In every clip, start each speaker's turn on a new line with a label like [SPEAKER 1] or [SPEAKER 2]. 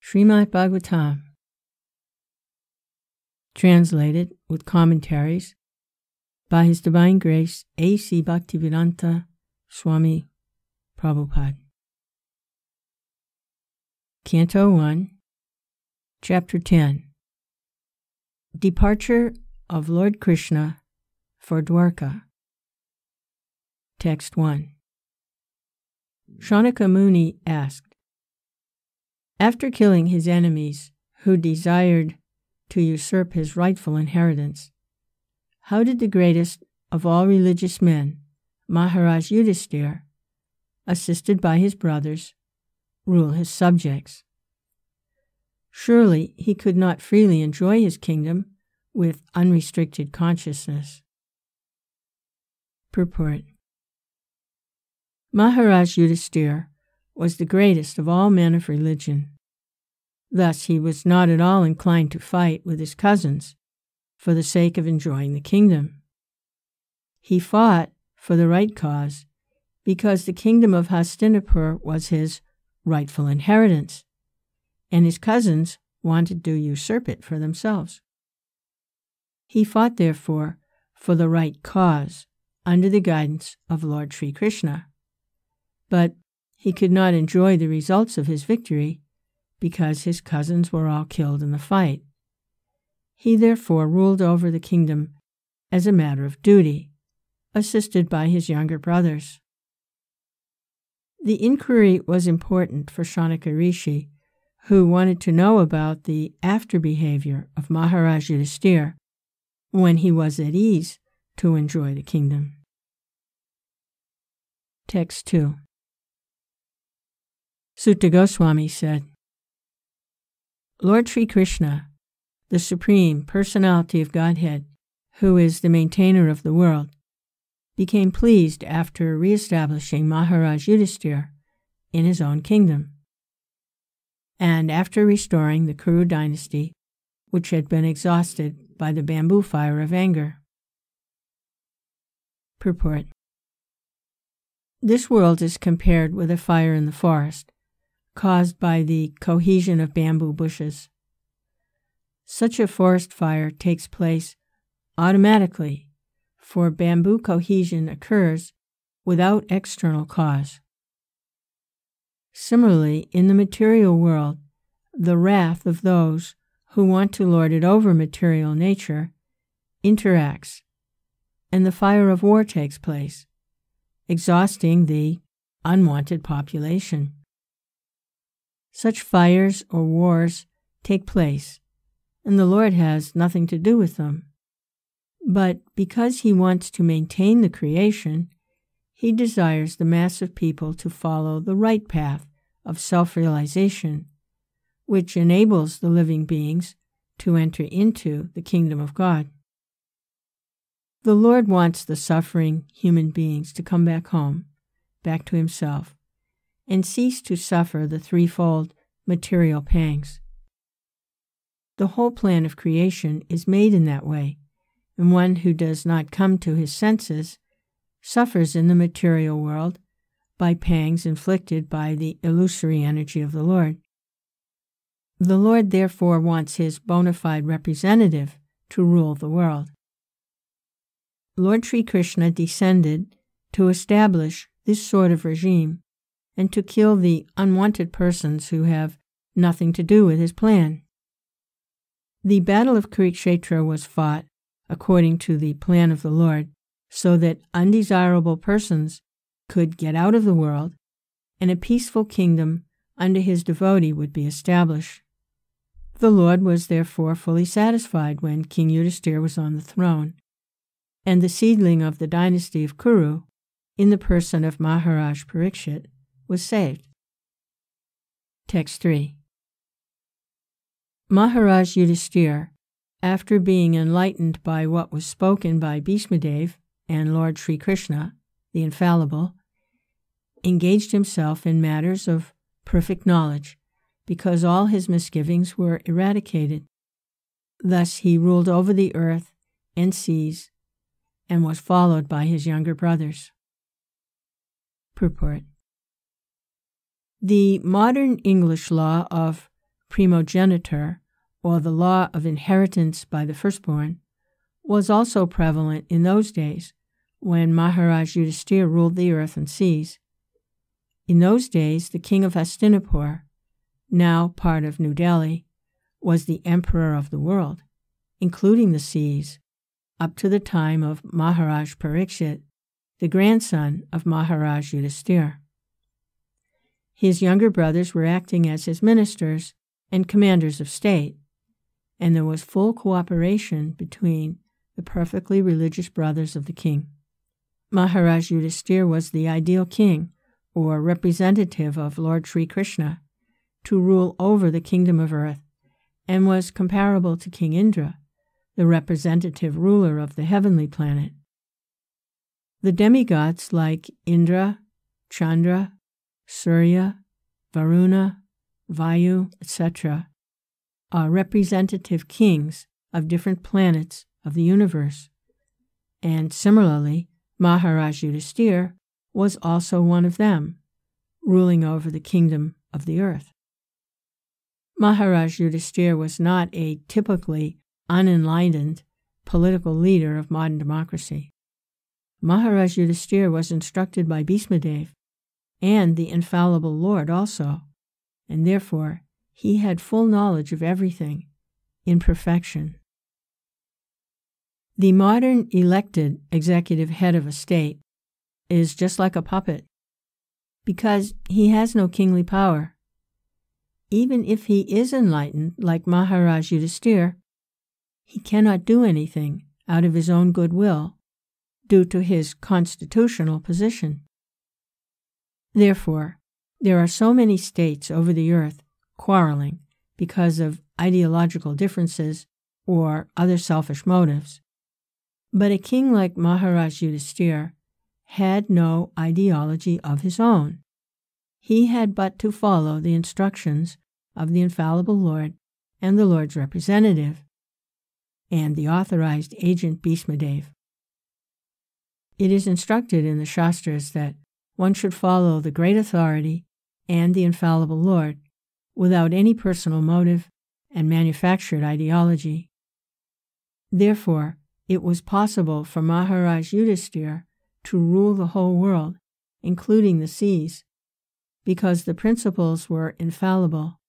[SPEAKER 1] Srimad Bhagavatam, translated with commentaries by His Divine Grace A.C. Bhaktivedanta Swami Prabhupada. Canto 1, Chapter 10. Departure of Lord Krishna for Dwarka. Text 1. Shaunaka Muni asked, after killing his enemies who desired to usurp his rightful inheritance, how did the greatest of all religious men, Maharaja Yudhisthira, assisted by his brothers, rule his subjects? Surely he could not freely enjoy his kingdom with unrestricted consciousness. Purport. Maharaja Yudhisthira was the greatest of all men of religion. Thus he was not at all inclined to fight with his cousins for the sake of enjoying the kingdom. He fought for the right cause because the kingdom of Hastinapur was his rightful inheritance, and his cousins wanted to usurp it for themselves. He fought, therefore, for the right cause under the guidance of Lord Sri Krishna. But he could not enjoy the results of his victory because his cousins were all killed in the fight. He therefore ruled over the kingdom as a matter of duty, assisted by his younger brothers. The inquiry was important for Shaunaka Rishi, who wanted to know about the after-behavior of Maharaja Yudhisthira when he was at ease to enjoy the kingdom. Text 2. Sutta Goswami said, Lord Sri Krishna, the Supreme Personality of Godhead, who is the maintainer of the world, became pleased after re-establishing Maharaja Yudhisthira in his own kingdom, and after restoring the Kuru dynasty, which had been exhausted by the bamboo fire of anger. Purport. This world is compared with a fire in the forest, caused by the cohesion of bamboo bushes. Such a forest fire takes place automatically, for bamboo cohesion occurs without external cause. Similarly, in the material world, the wrath of those who want to lord it over material nature interacts, and the fire of war takes place, exhausting the unwanted population. Such fires or wars take place, and the Lord has nothing to do with them. But because he wants to maintain the creation, he desires the mass of people to follow the right path of self-realization, which enables the living beings to enter into the kingdom of God. The Lord wants the suffering human beings to come back home, back to himself, and cease to suffer the threefold material pangs. The whole plan of creation is made in that way, and one who does not come to his senses suffers in the material world by pangs inflicted by the illusory energy of the Lord. The Lord therefore wants his bona fide representative to rule the world. Lord Sri Krishna descended to establish this sort of regime and to kill the unwanted persons who have nothing to do with his plan. The battle of Kurukshetra was fought according to the plan of the Lord, so that undesirable persons could get out of the world, and a peaceful kingdom under his devotee would be established. The Lord was therefore fully satisfied when King Yudhisthira was on the throne, and the seedling of the dynasty of Kuru, in the person of Maharaj Parikshit, was saved. Text 3. Maharaj Yudhisthira, after being enlightened by what was spoken by Bhishmadev and Lord Sri Krishna, the infallible, engaged himself in matters of perfect knowledge, because all his misgivings were eradicated. Thus he ruled over the earth and seas, and was followed by his younger brothers. Purport. The modern English law of primogeniture, or the law of inheritance by the firstborn, was also prevalent in those days when Maharaja Yudhisthira ruled the earth and seas. In those days, the king of Hastinapur, now part of New Delhi, was the emperor of the world, including the seas, up to the time of Maharaj Parikshit, the grandson of Maharaja Yudhisthira. His younger brothers were acting as his ministers and commanders of state, and there was full cooperation between the perfectly religious brothers of the king. Maharaj Yudhisthira was the ideal king, or representative of Lord Sri Krishna, to rule over the kingdom of earth, and was comparable to King Indra, the representative ruler of the heavenly planet. The demigods like Indra, Chandra, Surya, Varuna, Vayu, etc., are representative kings of different planets of the universe, and similarly, Maharaj Yudhisthira was also one of them, ruling over the kingdom of the earth. Maharaj Yudhisthira was not a typically unenlightened political leader of modern democracy. Maharaj Yudhisthira was instructed by Bhismadev and the infallible Lord also, and therefore he had full knowledge of everything in perfection. The modern elected executive head of a state is just like a puppet, because he has no kingly power. Even if he is enlightened like Maharaj Yudhisthira, he cannot do anything out of his own goodwill due to his constitutional position. Therefore, there are so many states over the earth quarreling because of ideological differences or other selfish motives. But a king like Maharaj Yudhisthira had no ideology of his own. He had but to follow the instructions of the infallible Lord and the Lord's representative, and the authorized agent Bhismadev. It is instructed in the Shastras that one should follow the great authority and the infallible Lord without any personal motive and manufactured ideology. Therefore, it was possible for Maharaj Yudhisthira to rule the whole world, including the seas, because the principles were infallible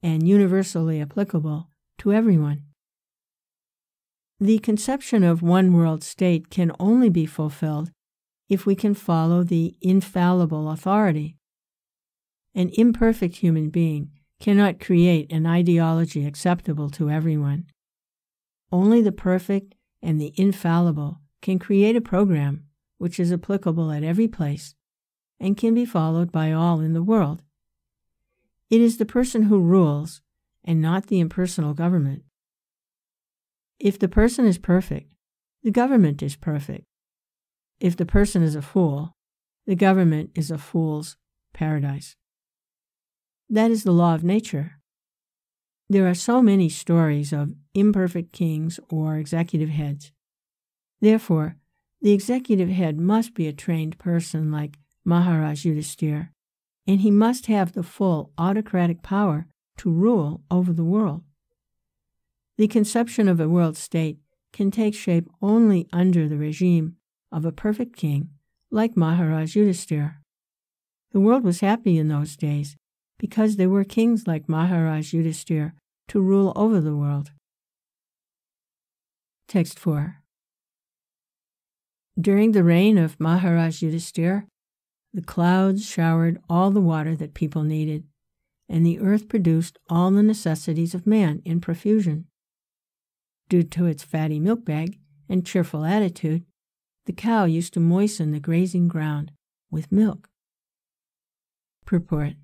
[SPEAKER 1] and universally applicable to everyone. The conception of one world state can only be fulfilled if we can follow the infallible authority. An imperfect human being cannot create an ideology acceptable to everyone. Only the perfect and the infallible can create a program which is applicable at every place and can be followed by all in the world. It is the person who rules and not the impersonal government. If the person is perfect, the government is perfect. If the person is a fool, the government is a fool's paradise. That is the law of nature. There are so many stories of imperfect kings or executive heads. Therefore, the executive head must be a trained person like Maharaj Yudhisthira, and he must have the full autocratic power to rule over the world. The conception of a world state can take shape only under the regime of a perfect king like Maharaj Yudhisthira. The world was happy in those days because there were kings like Maharaj Yudhisthira to rule over the world. Text 4. During the reign of Maharaj Yudhisthira, the clouds showered all the water that people needed, and the earth produced all the necessities of man in profusion. Due to its fatty milk bag and cheerful attitude, the cow used to moisten the grazing ground with milk. Purport.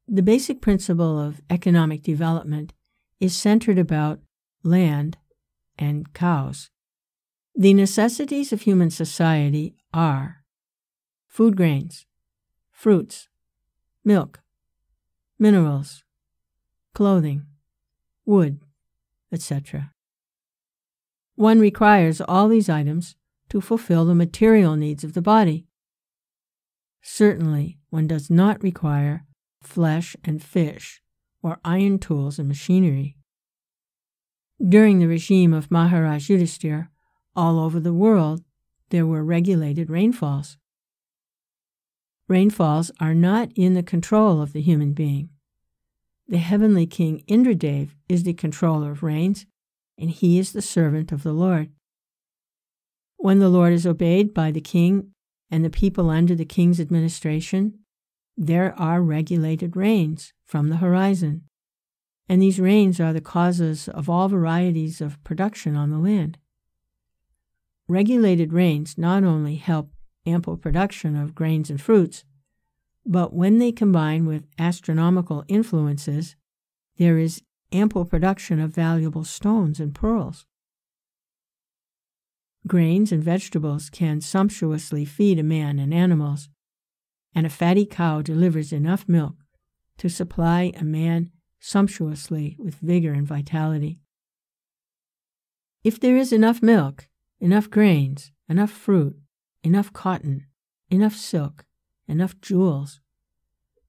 [SPEAKER 1] The basic principle of economic development is centered about land and cows. The necessities of human society are food grains, fruits, milk, minerals, clothing, wood, etc. One requires all these items to fulfill the material needs of the body. Certainly, one does not require flesh and fish or iron tools and machinery. During the regime of Maharaja Yudhisthira, all over the world, there were regulated rainfalls. Rainfalls are not in the control of the human being. The heavenly king Indradev is the controller of rains, and he is the servant of the Lord. When the Lord is obeyed by the king and the people under the king's administration, there are regulated rains from the horizon, and these rains are the causes of all varieties of production on the land. Regulated rains not only help ample production of grains and fruits, but when they combine with astronomical influences, there is ample production of valuable stones and pearls. Grains and vegetables can sumptuously feed a man and animals, and a fatty cow delivers enough milk to supply a man sumptuously with vigor and vitality. If there is enough milk, enough grains, enough fruit, enough cotton, enough silk, enough jewels,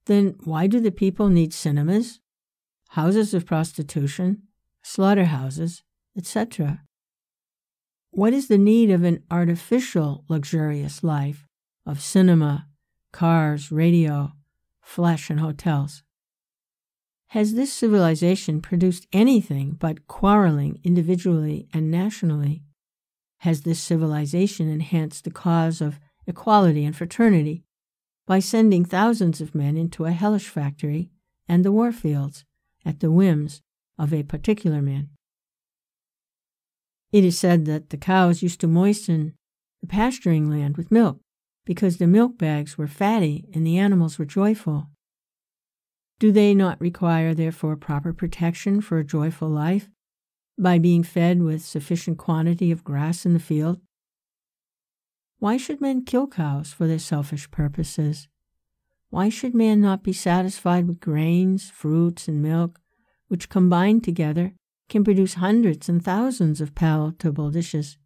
[SPEAKER 1] then why do the people need cinemas, houses of prostitution, slaughterhouses, etc.? What is the need of an artificial luxurious life of cinema, cars, radio, flesh, and hotels? Has this civilization produced anything but quarreling individually and nationally? Has this civilization enhanced the cause of equality and fraternity by sending thousands of men into a hellish factory and the war fields at the whims of a particular man? It is said that the cows used to moisten the pasturing land with milk because the milk bags were fatty and the animals were joyful. Do they not require, therefore, proper protection for a joyful life by being fed with sufficient quantity of grass in the field? Why should men kill cows for their selfish purposes? Why should man not be satisfied with grains, fruits, and milk, which combined together can produce hundreds and thousands of palatable dishes?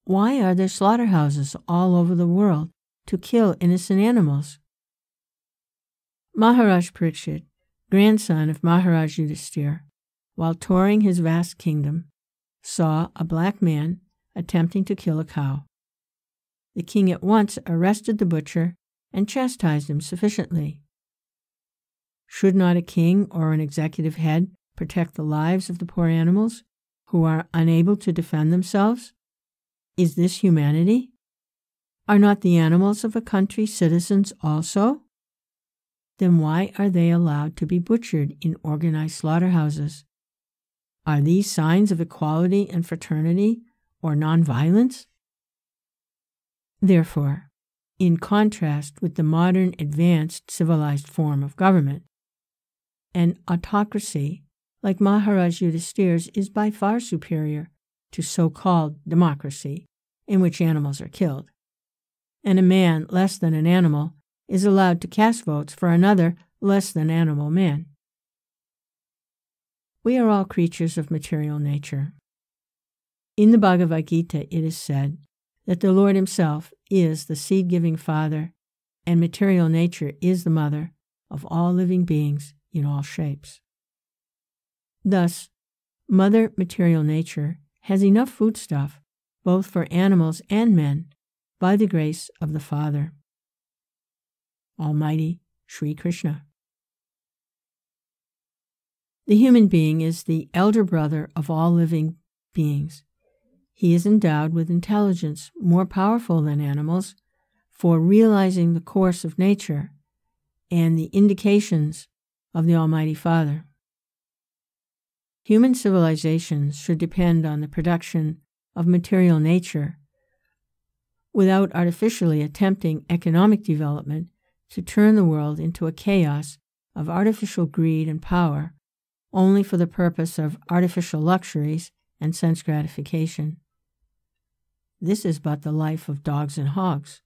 [SPEAKER 1] Why are there slaughterhouses all over the world to kill innocent animals? Maharaj Parikshit, grandson of Maharaja Yudhisthira, while touring his vast kingdom, saw a black man attempting to kill a cow. The king at once arrested the butcher and chastised him sufficiently. Should not a king or an executive head protect the lives of the poor animals who are unable to defend themselves? Is this humanity? Are not the animals of a country citizens also? Then why are they allowed to be butchered in organized slaughterhouses? Are these signs of equality and fraternity or nonviolence? Therefore, in contrast with the modern advanced civilized form of government, an autocracy like Maharaja Yudhisthira's is by far superior to so-called democracy, in which animals are killed, and a man less than an animal is allowed to cast votes for another less than animal man. We are all creatures of material nature. In the Bhagavad Gita it is said that the Lord himself is the seed-giving Father, and material nature is the mother of all living beings in all shapes. Thus, Mother Material Nature has enough foodstuff, both for animals and men, by the grace of the Father. Almighty Sri Krishna. The human being is the elder brother of all living beings. He is endowed with intelligence more powerful than animals for realizing the course of nature and the indications of the Almighty Father. Human civilizations should depend on the production of material nature without artificially attempting economic development to turn the world into a chaos of artificial greed and power only for the purpose of artificial luxuries and sense gratification. This is but the life of dogs and hogs.